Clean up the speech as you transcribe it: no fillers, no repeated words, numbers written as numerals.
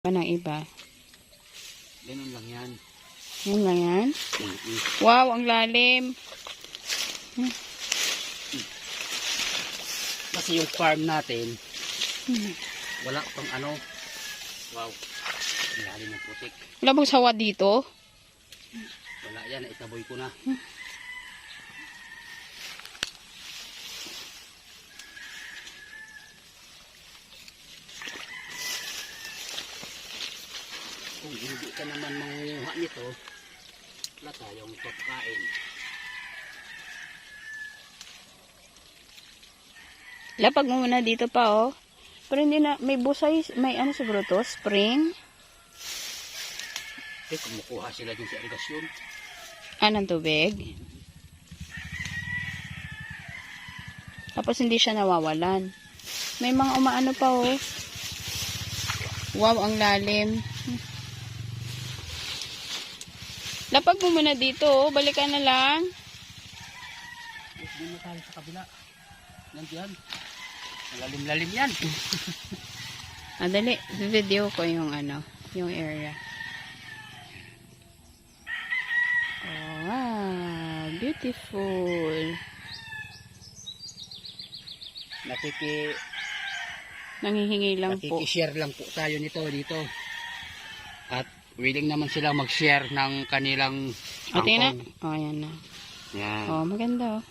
Pa ng iba. Ganun lang yan. Yun lang yan. Wow, ang lalim. Kasi yung farm natin, wala pang ano. Wow. Ang lalim ng putik. Wala bang sawa dito? Wala yan, naitaboy ko na. Kung hindi ka naman mangunguha nito, wala tayong pagkain. Lapag mo muna dito pa, oh. Pero hindi na, may busay, may ano siguro to, spring. Kumukuha sila dun sa irigasyon. Ng tubig. Tapos hindi siya nawawalan. May mga umaano pa, oh. Wow, ang lalim. Lapag mo muna dito, oh. Balikan na lang. Hindi na tayo sa kabila. Nandiyan. Lalim-lalim yan. Dali. Video ko yung ano, yung area. Oh, wow. Beautiful. Nanghihingi lang po. Nakiki-share lang po tayo nito dito. At willing naman silang mag-share ng kanilang O, tingnan na. Oh, ayan na. Yan. Oh, maganda, oh.